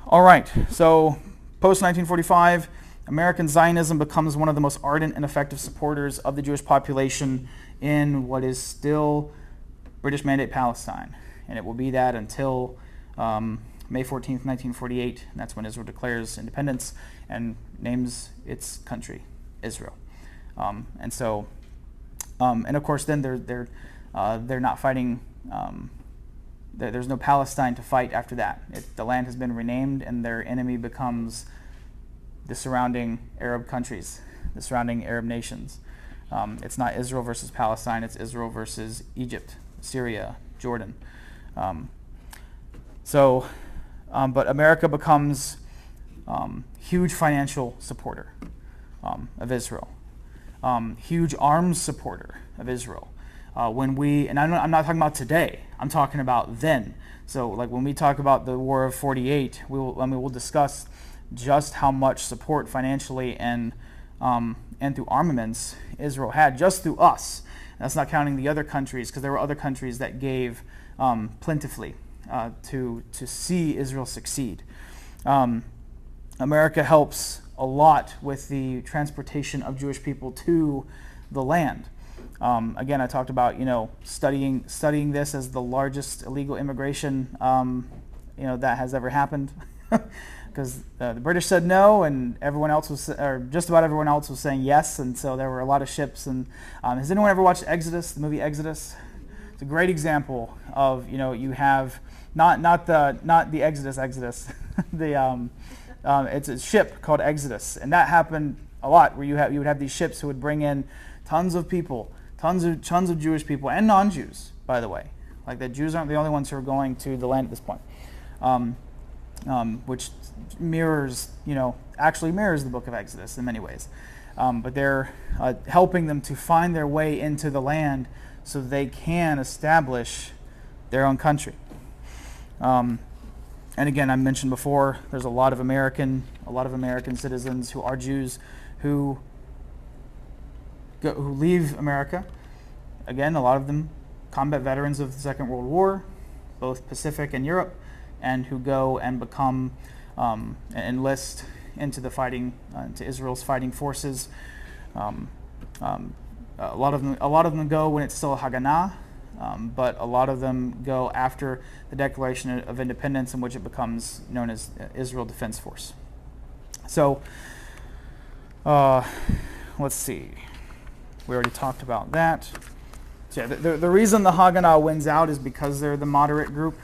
All right, so post-1945, American Zionism becomes one of the most ardent and effective supporters of the Jewish population in what is still British Mandate Palestine, and it will be that until May 14th, 1948, and that's when Israel declares independence and names its country Israel. And so, and of course, then they're not fighting. There's no Palestine to fight after that. The land has been renamed, and their enemy becomes the surrounding Arab countries, the surrounding Arab nations. It's not Israel versus Palestine; it's Israel versus Egypt, Syria, Jordan. But America becomes huge financial supporter of Israel, huge arms supporter of Israel. And I'm not talking about today, I'm talking about then. So like when we talk about the War of 48, we'll discuss just how much support financially and through armaments Israel had, just through us. That's not counting the other countries, because there were other countries that gave plentifully to see Israel succeed. America helps a lot with the transportation of Jewish people to the land. Again, I talked about studying this as the largest illegal immigration that has ever happened, because the British said no, and everyone else was, or just about everyone else was saying yes, and so there were a lot of ships. And has anyone ever watched Exodus, the movie Exodus? It's a great example of you have not the Exodus the it's a ship called Exodus, and that happened a lot, where you would have these ships who would bring in tons of people, tons of Jewish people and non-Jews, by the way. Like, the Jews aren't the only ones who are going to the land at this point, which actually mirrors the book of Exodus in many ways. But they're helping them to find their way into the land so they can establish their own country. And again, I mentioned before, there's a lot of American citizens who are Jews who leave America. Again, a lot of them combat veterans of the Second World War, both Pacific and Europe, and who go and become enlist into the fighting, into Israel's fighting forces. A lot of them go when it's still Haganah. But a lot of them go after the Declaration of Independence, in which it becomes known as Israel Defense Force. So, let's see. We already talked about that. So yeah, the reason the Haganah wins out is because they're the moderate group.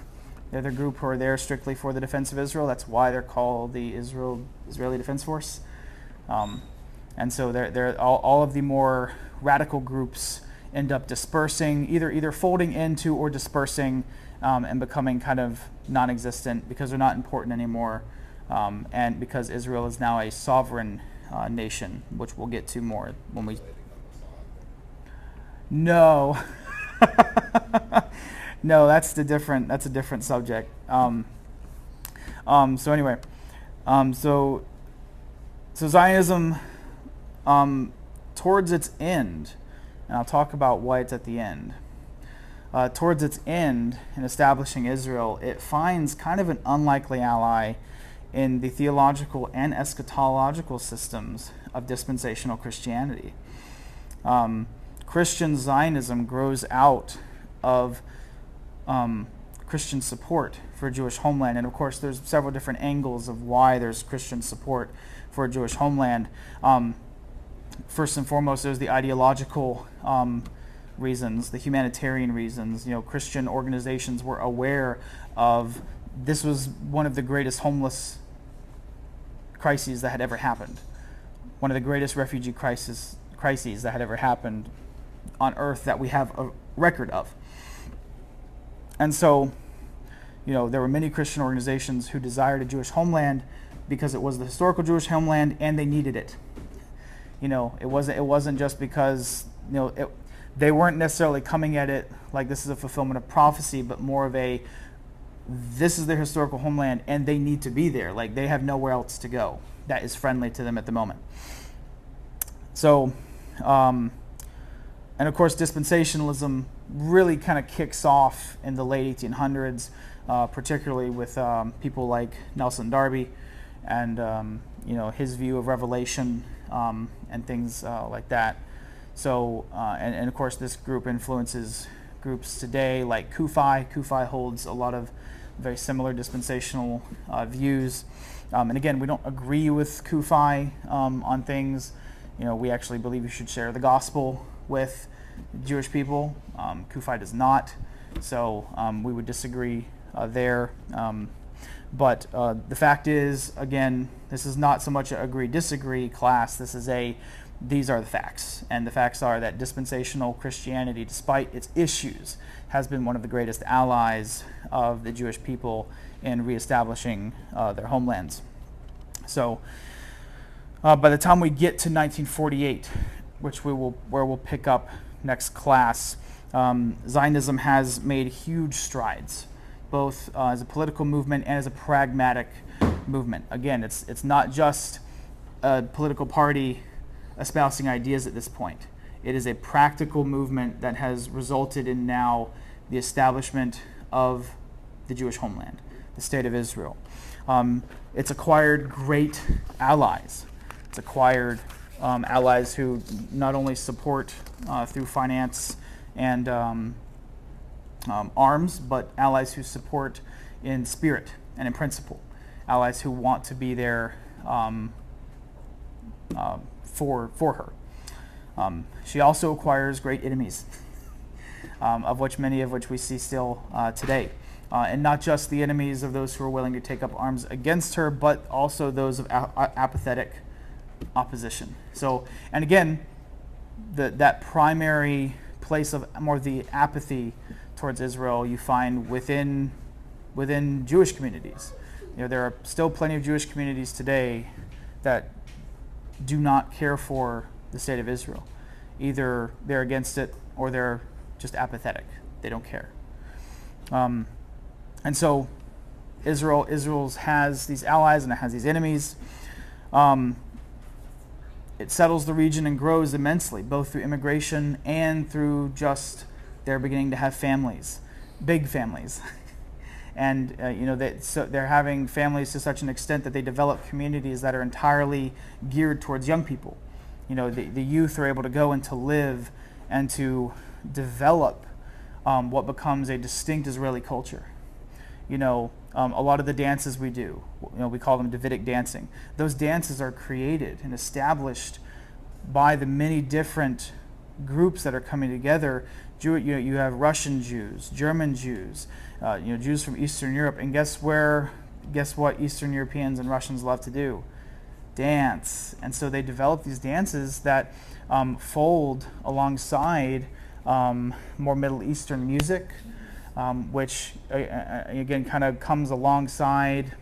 They're the group who are there strictly for the defense of Israel. That's why they're called the Israeli Defense Force. And so they're all of the more radical groups end up dispersing, either folding into or dispersing, and becoming kind of non-existent because they're not important anymore, and because Israel is now a sovereign nation, which we'll get to more when we. No, no, that's a different subject. So anyway, so Zionism, towards its end. And I'll talk about why it's at the end. Towards its end, in establishing Israel, it finds kind of an unlikely ally in the theological and eschatological systems of dispensational Christianity. Christian Zionism grows out of Christian support for a Jewish homeland. And of course, there's several different angles of why there's Christian support for a Jewish homeland. First and foremost, there's the ideological reasons, the humanitarian reasons. Christian organizations were aware of this was one of the greatest homeless crises that had ever happened, one of the greatest refugee crises that had ever happened on earth that we have a record of. And so, there were many Christian organizations who desired a Jewish homeland because it was the historical Jewish homeland and they needed it. It wasn't just because they weren't necessarily coming at it like this is a fulfillment of prophecy, but more of this is their historical homeland and they need to be there. Like, they have nowhere else to go that is friendly to them at the moment. So, and of course, dispensationalism really kind of kicks off in the late 1800s, particularly with people like Nelson Darby and his view of Revelation. And things like that. So, and of course, this group influences groups today like CUFI. CUFI holds a lot of very similar dispensational views. And again, we don't agree with CUFI on things. We actually believe you should share the gospel with Jewish people. CUFI does not. So we would disagree there. But the fact is, again, this is not so much an agree-disagree class. These are the facts. And the facts are that dispensational Christianity, despite its issues, has been one of the greatest allies of the Jewish people in reestablishing their homelands. So by the time we get to 1948, where we'll pick up next class, Zionism has made huge strides, both as a political movement and as a pragmatic movement. Again, it's not just a political party espousing ideas at this point. It is a practical movement that has resulted in now the establishment of the Jewish homeland, the state of Israel. It's acquired great allies. It's acquired allies who not only support through finance and arms, but allies who support in spirit and in principle. Allies who want to be there for her. She also acquires great enemies, of which many of which we see still today. And not just the enemies of those who are willing to take up arms against her, but also those of apathetic opposition. So, and again, that primary place of more the apathy towards Israel you find within Jewish communities. There are still plenty of Jewish communities today that do not care for the state of Israel. Either they're against it or they're just apathetic. They don't care. And so Israel has these allies and it has these enemies. It settles the region and grows immensely, both through immigration and through just they're beginning to have families, big families. And they're having families to such an extent that they develop communities that are entirely geared towards young people. The youth are able to go and to live and to develop what becomes a distinct Israeli culture. A lot of the dances we do, we call them Davidic dancing. Those dances are created and established by the many different groups that are coming together. You have Russian Jews, German Jews, Jews from Eastern Europe, and guess what Eastern Europeans and Russians love to do? Dance. And so they develop these dances that fold alongside more Middle Eastern music, which again kind of comes alongside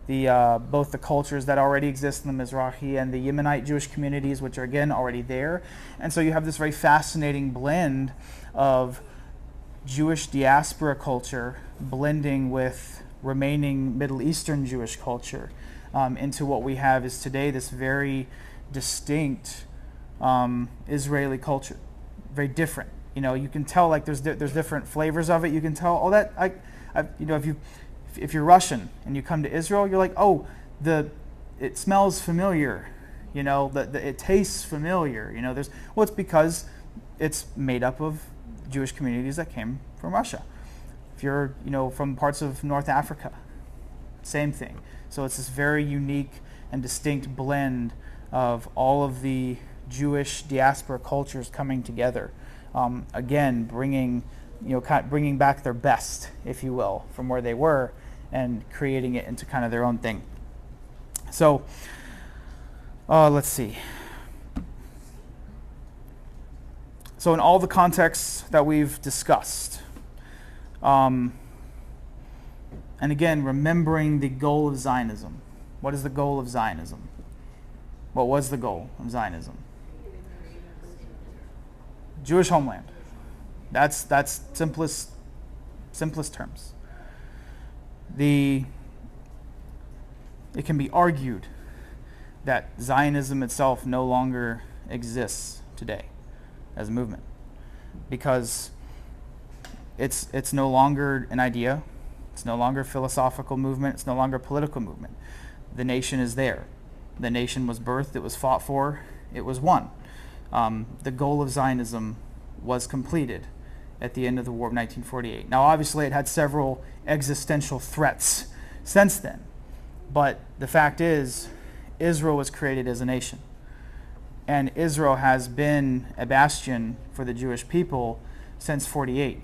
both the cultures that already exist in the Mizrahi and the Yemenite Jewish communities, which are again already there. And so you have this very fascinating blend of Jewish diaspora culture blending with remaining Middle Eastern Jewish culture into what we have is today this very distinct Israeli culture, very different. You can tell like there's different flavors of it. You can tell if you're Russian and you come to Israel, you're like, oh, it smells familiar, it tastes familiar. It's because it's made up of Jewish communities that came from Russia. If you're from parts of North Africa, same thing. So it's this very unique and distinct blend of all of the Jewish diaspora cultures coming together. Again, bringing back their best, if you will, from where they were, and creating it into kind of their own thing. So, let's see. So in all the contexts that we've discussed, and again, remembering the goal of Zionism. What is the goal of Zionism? What was the goal of Zionism? Jewish homeland. That's simplest terms. It can be argued that Zionism itself no longer exists today as a movement because it's no longer an idea, it's no longer a philosophical movement, it's no longer a political movement. The nation is there. The nation was birthed, it was fought for, it was won. The goal of Zionism was completed at the end of the War of 1948. Now, obviously, it had several existential threats since then, but the fact is, Israel was created as a nation, and Israel has been a bastion for the Jewish people since 48.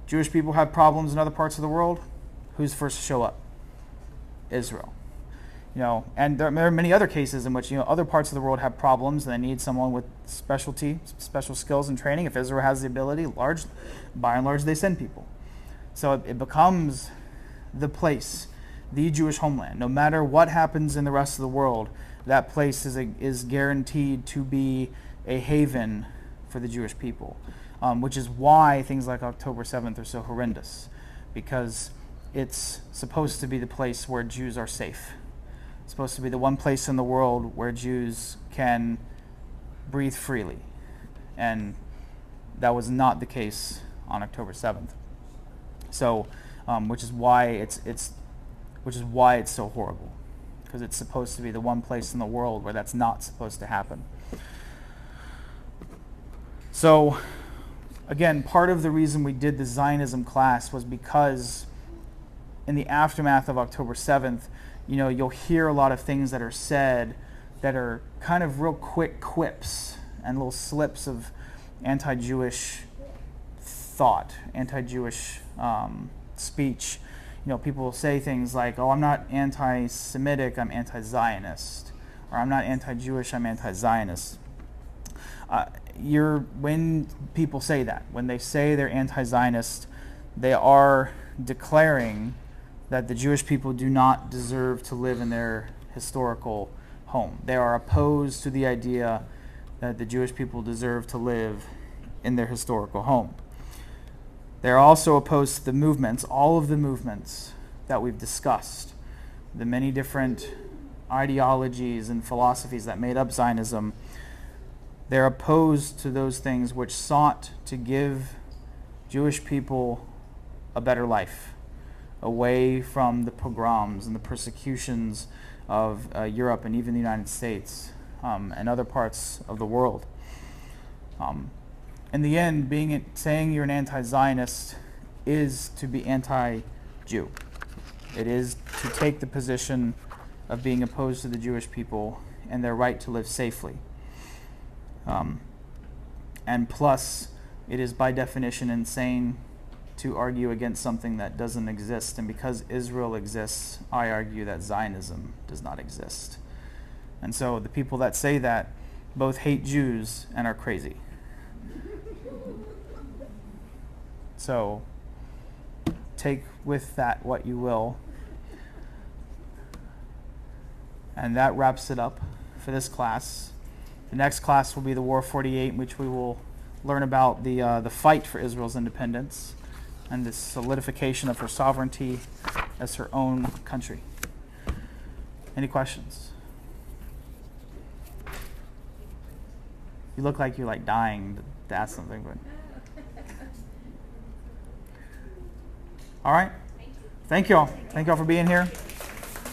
Jewish people have problems in other parts of the world. Who's first to show up? Israel. And there are many other cases in which other parts of the world have problems and they need someone with special skills and training. If Israel has the ability, by and large, they send people. So it becomes the place, the Jewish homeland. No matter what happens in the rest of the world, that place is guaranteed to be a haven for the Jewish people, which is why things like October 7th are so horrendous, because it's supposed to be the place where Jews are safe. It's supposed to be the one place in the world where Jews can breathe freely. And that was not the case on October 7th. So, which is why it's so horrible, because it's supposed to be the one place in the world where that's not supposed to happen. So, again, part of the reason we did the Zionism class was because in the aftermath of October 7th, you'll hear a lot of things that are said that are kind of real quick quips and little slips of anti-Jewish thought, anti-Jewish speech. People will say things like, "Oh, I'm not anti-Semitic, I'm anti-Zionist," or "I'm not anti-Jewish, I'm anti-Zionist." When people say that, when they say they're anti-Zionist, they are declaring that the Jewish people do not deserve to live in their historical home. They are opposed to the idea that the Jewish people deserve to live in their historical home. They're also opposed to the movements, all of the movements that we've discussed, the many different ideologies and philosophies that made up Zionism. They're opposed to those things which sought to give Jewish people a better life, away from the pogroms and the persecutions of Europe and even the United States and other parts of the world. In the end, saying you're an anti-Zionist is to be anti-Jew. It is to take the position of being opposed to the Jewish people and their right to live safely. And plus, it is by definition insane to argue against something that doesn't exist. And because Israel exists, I argue that Zionism does not exist. And so the people that say that both hate Jews and are crazy. So take with that what you will. And that wraps it up for this class. The next class will be the War of 48, in which we will learn about the fight for Israel's independence and the solidification of her sovereignty as her own country. Any questions? You look like you're dying to ask something, but all right. Thank you all. Thank you all for being here,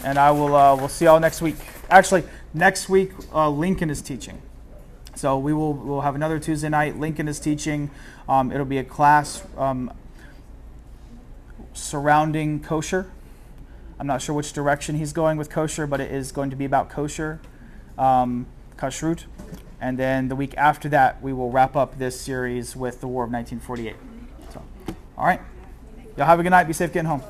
and I will. We'll see y'all next week. Actually, next week Lincoln is teaching, so we'll have another Tuesday night. Lincoln is teaching. It'll be a class surrounding kosher. I'm not sure which direction he's going with kosher, but it is going to be about kosher, kashrut. And then the week after that, we will wrap up this series with the War of 1948. So, all right. Y'all have a good night. Be safe getting home.